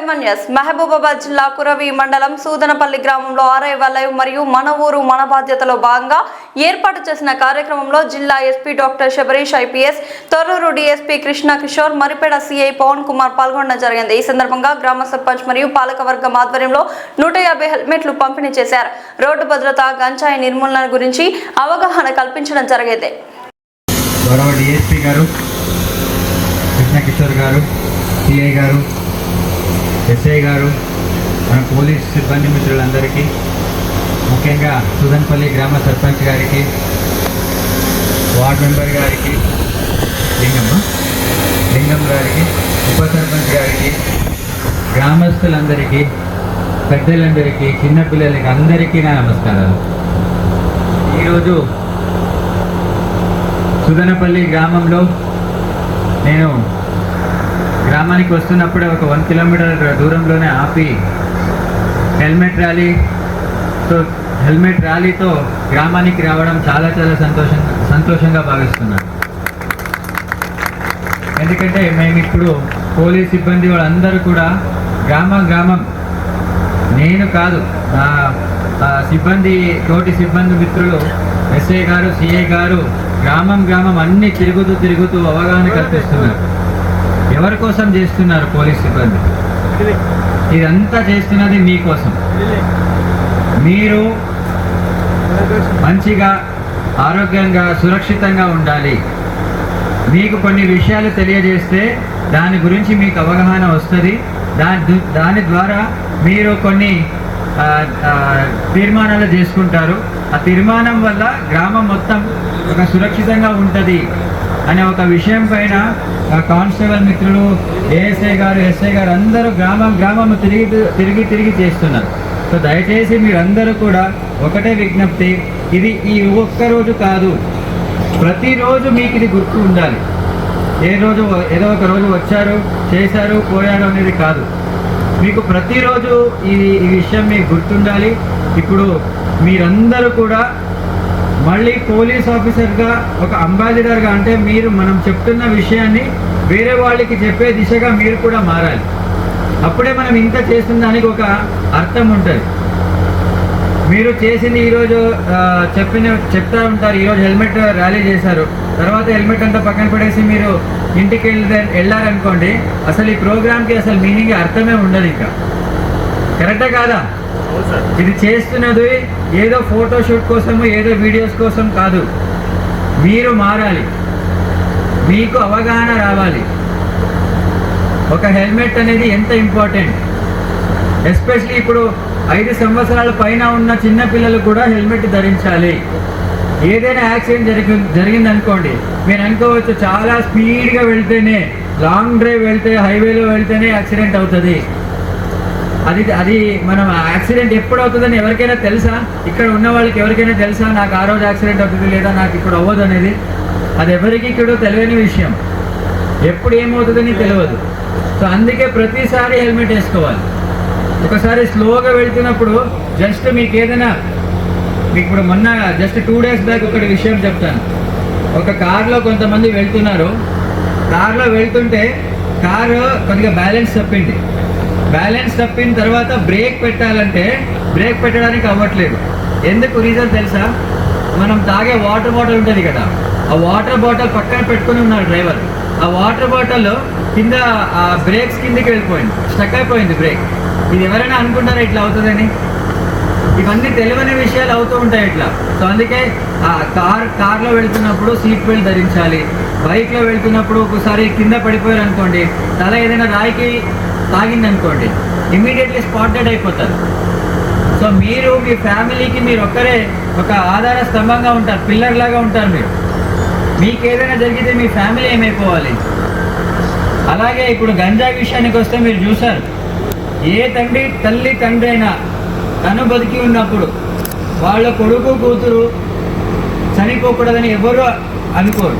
MNS Mahabubabad జిల్లా కురవి మండలం సూదనపల్లి గ్రామంలో ఆర్ఐ వలయం మరియు మన ఊరు మన బాధ్యతలో భాగంగా ఏర్పాటు చేసిన కార్యక్రమంలో జిల్లా SP doctor Shabarish IPS, Thorrur DSP Krishna Kishore, Maripeda CI Pavan Kumar పాల్గొనడం జరిగింది. ఈ సందర్భంగా గ్రామ సర్పంచ్ మరియు పాలకవర్గం ఆధ్వర్యంలో 150 హెల్మెట్లు పంపిణీ చేశారు. రోడ్డు భద్రత, గంజాయి నిర్మూలన గురించి అవగాహన కల్పించడం జరిగింది. గౌరవ డీఎస్పీ గారు, కృష్ణ కిషోర్ గారు, సిఐ గారు, ఎస్ఐ గారు, మన పోలీస్ సిబ్బంది మిత్రులందరికీ, ముఖ్యంగా సూదన్పల్లి గ్రామ సర్పంచ్ గారికి, వార్డ్ మెంబర్ గారికి, లింగం గారికి, ఉప సర్పంచ్ గారికి, గ్రామస్తులందరికీ, పెద్దలందరికీ, చిన్నపిల్లలకి అందరికీ నా నమస్కారాలు. ఈరోజు సూదనపల్లి గ్రామంలో నేను గ్రామానికి వస్తున్నప్పుడే ఒక 1 కిలోమీటర్ దూరంలోనే ఆపి హెల్మెట్ ర్యాలీతో గ్రామానికి రావడం చాలా సంతోషంగా భావిస్తున్నాను. ఎందుకంటే మేము ఇప్పుడు పోలీస్ సిబ్బంది వాళ్ళందరూ కూడా గ్రామం నేను కాదు, నా తోటి సిబ్బంది మిత్రులు ఎస్ఐ గారు, సిఐ గారు గ్రామం అన్ని తిరుగుతూ అవగాహన కల్పిస్తున్నారు. ఎవరి కోసం చేస్తున్నారు పోలీస్ సిబ్బంది? ఇదంతా చేస్తున్నది మీకోసం. మీరు మంచిగా, ఆరోగ్యంగా, సురక్షితంగా ఉండాలి. మీకు కొన్ని విషయాలు తెలియజేస్తే దాని గురించి మీకు అవగాహన వస్తుంది. దాని ద్వారా మీరు కొన్ని తీర్మానాలు చేసుకుంటారు. ఆ తీర్మానం వల్ల గ్రామం మొత్తం ఒక సురక్షితంగా ఉంటుంది అనే ఒక విషయం పైన కానిస్టేబుల్ మిత్రులు, ఏఎస్ఐ గారు, ఎస్ఐ గారు అందరూ గ్రామం తిరిగి చేస్తున్నారు. సో దయచేసి మీరందరూ కూడా ఒకటే విజ్ఞప్తి, ఇది ఈ ఒక్కరోజు కాదు, ప్రతిరోజు మీకు ఇది గుర్తు ఉండాలి. ఏదో ఒక రోజు వచ్చారు, చేశారు, పోయారు అనేది కాదు. మీకు ప్రతిరోజు ఈ విషయం మీకు గుర్తుండాలి. ఇప్పుడు మీరందరూ కూడా మళ్ళీ పోలీస్ ఆఫీసర్గా, ఒక అంబాసిడర్గా, అంటే మనం చెప్తున్న విషయాన్ని వేరే వాళ్ళకి చెప్పే దిశగా మీరు కూడా మారాలి. అప్పుడే మనం ఇంత చేస్తున్న దానికి ఒక అర్థం ఉంటుంది. మీరు చేసింది ఈరోజు చెప్తా ఉంటారు, ఈరోజు హెల్మెట్ ర్యాలీ చేశారు, తర్వాత హెల్మెట్ అంతా పక్కన పడేసి మీరు ఇంటికి వెళ్ళారనుకోండి, అసలు ఈ ప్రోగ్రామ్కి అసలు మీనింగ్ అర్థమే ఉండదు. ఇంకా కరెక్టా కాదా? ఇది చేస్తున్నది ఏదో ఫోటోషూట్ కోసము, ఏదో వీడియోస్ కోసం కాదు. మీరు మారాలి, మీకు అవగాహన రావాలి. ఒక హెల్మెట్ అనేది ఎంత ఇంపార్టెంట్. ఎస్పెషలీ ఇప్పుడు 5 సంవత్సరాల పైన ఉన్న చిన్న పిల్లలు కూడా హెల్మెట్ ధరించాలి. ఏదైనా యాక్సిడెంట్ జరిగిందనుకోండి, మీరు అనుకోవచ్చు చాలా స్పీడ్గా వెళ్తేనే, లాంగ్ డ్రైవ్ వెళ్తే, హైవేలో వెళ్తేనే యాక్సిడెంట్ అవుతుంది. అది మనం యాక్సిడెంట్ ఎప్పుడు అవుతుందని ఎవరికైనా తెలుసా? ఇక్కడ ఉన్న వాళ్ళకి ఎవరికైనా తెలుసా నాకు ఆ రోజు యాక్సిడెంట్ అవుతుంది లేదా నాకు ఇప్పుడు అవ్వదు అనేది? అది ఎవరికి ఇక్కడ తెలియని విషయం. ఎప్పుడు ఏమవుతుందని తెలియదు. సో అందుకే ప్రతిసారి హెల్మెట్ వేసుకోవాలి. ఒకసారి స్లోగా వెళ్తున్నప్పుడు మీకు ఇప్పుడు మొన్న 2 డేస్ బ్యాక్ ఒకటి విషయం చెప్తాను. ఒక కార్లో కొంతమంది వెళ్తున్నారు. కార్లో వెళ్తుంటే కారు కొద్దిగా బ్యాలెన్స్ తప్పిన తర్వాత బ్రేక్ పెట్టడానికి అవ్వట్లేదు. ఎందుకు రీజన్ తెలుసా? మనం తాగే వాటర్ బాటిల్ ఉంటుంది కదా, ఆ వాటర్ బాటిల్ పక్కన పెట్టుకుని ఉన్నాడు డ్రైవర్. ఆ వాటర్ బాటిల్ కింద ఆ బ్రేక్స్ కిందకి వెళ్ళిపోయింది, స్టక్ అయిపోయింది బ్రేక్. ఇది ఎవరైనా అనుకుంటారా ఇట్లా అవుతుందని? ఇవన్నీ తెలియని విషయాలు అవుతూ ఉంటాయి ఇట్లా. సో అందుకే ఆ కార్లో వెళ్తున్నప్పుడు సీట్ బెల్ట్ ధరించాలి. బైక్లో వెళ్తున్నప్పుడు ఒకసారి కింద పడిపోయారు అనుకోండి, తల ఏదైనా రాయికి తాగిందనుకోండి, ఇమ్మీడియట్లీ స్పాట్ డెడ్ అయిపోతారు. సో మీరు మీ ఫ్యామిలీకి మీరు ఒక్కరే ఒక ఆధార స్తంభంగా ఉంటారు, పిల్లర్ లాగా ఉంటారు. మీకు ఏదైనా జరిగితే మీ ఫ్యామిలీ ఏమైపోవాలి? అలాగే ఇప్పుడు గంజాయి విషయానికి వస్తే మీరు చూశారు, ఏ తల్లి తండ్రి అయినా తను బతికి ఉన్నప్పుడు వాళ్ళ కొడుకు కూతురు చనిపోకూడదని ఎవరు అనుకోరు.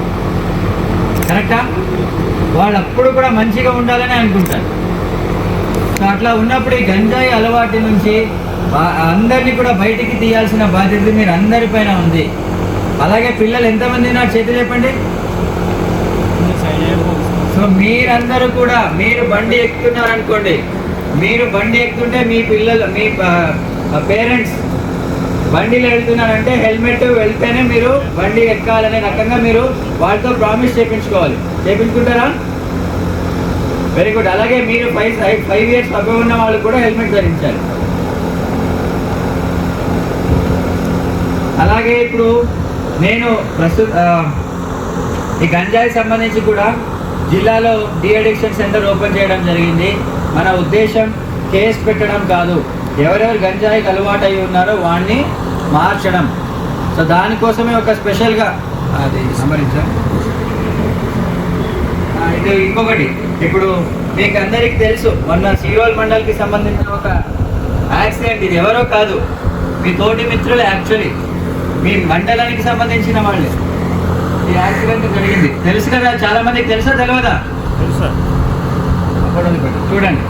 కరెక్టా? వాళ్ళప్పుడు కూడా మంచిగా ఉండాలని అనుకుంటారు. సో అట్లా ఉన్నప్పుడు ఈ గంజాయి అలవాటు నుంచి అందరినీ కూడా బయటికి తీయాల్సిన బాధ్యత మీరు అందరిపైన ఉంది. అలాగే పిల్లలు ఎంతమంది ఉన్నారు చేతులు చెప్పండి. సో మీరందరూ కూడా మీరు బండి ఎక్కుతున్నారనుకోండి, మీరు బండి ఎక్కుతుంటే మీ పిల్లలు మీ పేరెంట్స్ బండిలో వెళ్తున్నారంటే హెల్మెట్ వెళ్తేనే మీరు బండి ఎక్కాలనే రకంగా మీరు వాళ్ళతో ప్రామిస్ చేయించుకోవాలి. చేయించుకుంటారా? Very good. అలాగే మీరు 5 ఇయర్స్ అబ్బే ఉన్న వాళ్ళు కూడా హెల్మెట్ ధరించాలి. అలాగే ఇప్పుడు నేను ఈ గంజాయి సంబంధించి కూడా జిల్లాలో డి అడిక్షన్ సెంటర్ ఓపెన్ చేయడం జరిగింది. మన ఉద్దేశం కేసు పెట్టడం కాదు, ఎవరెవరు గంజాయికి అలవాటు అయి ఉన్నారో వాడిని మార్చడం. సో దానికోసమే ఒక స్పెషల్గా అది సంబంధించాం. ఇది ఇంకొకటి, ఇప్పుడు మీకు అందరికీ తెలుసు మొన్న సీరోల్ మండల్కి సంబంధించిన ఒక యాక్సిడెంట్. ఇది ఎవరో కాదు, మీ తోటి మిత్రులు, యాక్చువల్లీ మీ మండలానికి సంబంధించిన వాళ్ళే. ఈ యాక్సిడెంట్ జరిగింది, తెలుసు కదా? చాలా మందికి తెలుసా తెలియదా? చూడండి,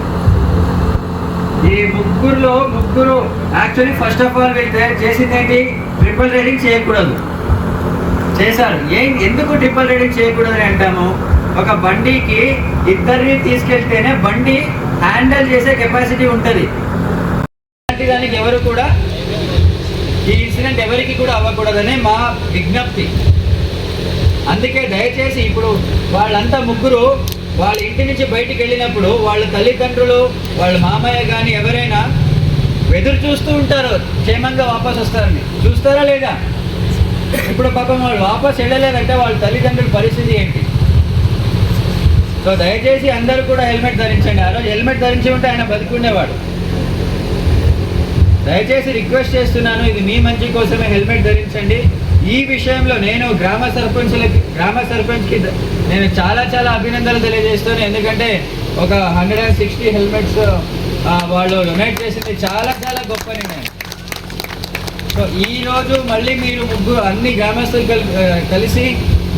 ఈ ముగ్గురు యాక్చువల్లీ ఫస్ట్ ఆఫ్ ఆల్ వెళ్తే చేసింది ఏంటి? ట్రిపుల్ రైడింగ్ చేయకూడదు చేశారు. ఎందుకు ట్రిపుల్ రైడింగ్ చేయకూడదు అని అంటాము? ఒక బండికి ఇద్దరిని తీసుకెళ్తేనే బండి హ్యాండిల్ చేసే కెపాసిటీ ఉంటుంది. దానికి ఎవరు కూడా ఈ ఇన్సిడెంట్ ఎవరికి కూడా అవ్వకూడదనే మా విజ్ఞప్తి. అందుకే దయచేసి ఇప్పుడు వాళ్ళంతా ముగ్గురు వాళ్ళ ఇంటి నుంచి బయటికి వెళ్ళినప్పుడు వాళ్ళ తల్లిదండ్రులు, వాళ్ళ మామయ్య కానీ ఎవరైనా ఎదురు చూస్తూ ఉంటారు క్షేమంగా వాపస్ వస్తారని. చూస్తారా లేదా? ఇప్పుడు పాపం వాళ్ళు వాపస్ వెళ్ళలేదంటే వాళ్ళ తల్లిదండ్రుల పరిస్థితి ఏంటి? సో దయచేసి అందరూ కూడా హెల్మెట్ ధరించండి. ఆ రోజు హెల్మెట్ ధరించి ఉంటే ఆయన బతికుండేవాడు. దయచేసి రిక్వెస్ట్ చేస్తున్నాను, ఇది మీ మంచి కోసమే, హెల్మెట్ ధరించండి. ఈ విషయంలో నేను గ్రామ సర్పంచ్కి నేను చాలా అభినందనలు తెలియజేస్తాను. ఎందుకంటే ఒక 160 హెల్మెట్స్ వాళ్ళు డొనేట్ చేసింది చాలా గొప్ప నిర్ణయం. సో ఈరోజు మళ్ళీ మీరు అన్ని గ్రామస్తులు కలిసి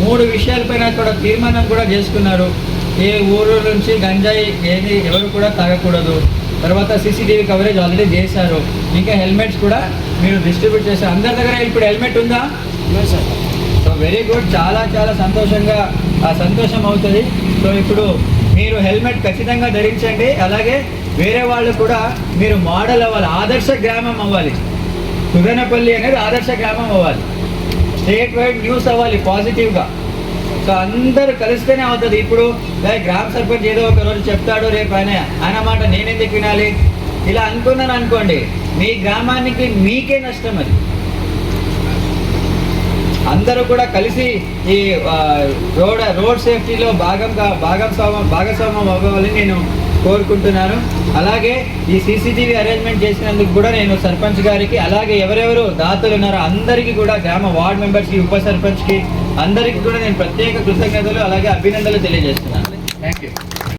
3 విషయాలపైన కూడా తీర్మానం కూడా చేసుకున్నారు. ఏ ఊరు నుంచి గంజాయి ఎవరు కూడా తాగకూడదు. తర్వాత సీసీటీవీ కవరేజ్ ఆల్రెడీ చేశారు. ఇంకా హెల్మెట్స్ కూడా మీరు డిస్ట్రిబ్యూట్ చేశారు. అందరి దగ్గర ఇప్పుడు హెల్మెట్ ఉందా? So very good. చాలా సంతోషంగా సంతోషం అవుతుంది. సో ఇప్పుడు మీరు హెల్మెట్ ఖచ్చితంగా ధరించండి. అలాగే వేరే వాళ్ళు కూడా మీరు మోడల్ అవ్వాలి, ఆదర్శ గ్రామం అవ్వాలి. సుదనపల్లి అనేది ఆదర్శ గ్రామం అవ్వాలి, స్టేట్ వైడ్ న్యూస్ అవ్వాలి పాజిటివ్గా. సో అందరూ కలిస్తేనే అవుతుంది. ఇప్పుడు గ్రామ సర్పంచ్ ఏదో ఒక రోజు చెప్తాడు, రేపు ఆయన మాట నేనెందుకు వినాలి ఇలా అనుకున్నాను అనుకోండి, మీ గ్రామానికి మీకే నష్టం. అది అందరూ కూడా కలిసి ఈ రోడ్ సేఫ్టీలో భాగస్వామ్యం అవ్వాలని నేను కోరుకుంటున్నాను. అలాగే ఈ సీసీటీవీ అరేంజ్మెంట్ చేసినందుకు కూడా నేను సర్పంచ్ గారికి, అలాగే ఎవరెవరు దాతలు ఉన్నారో అందరికీ కూడా, గ్రామ వార్డ్ మెంబర్స్కి, ఉప సర్పంచ్కి అందరికీ కూడా నేను ప్రత్యేక కృతజ్ఞతలు అలాగే అభినందనలు తెలియజేస్తున్నాను. Thank you.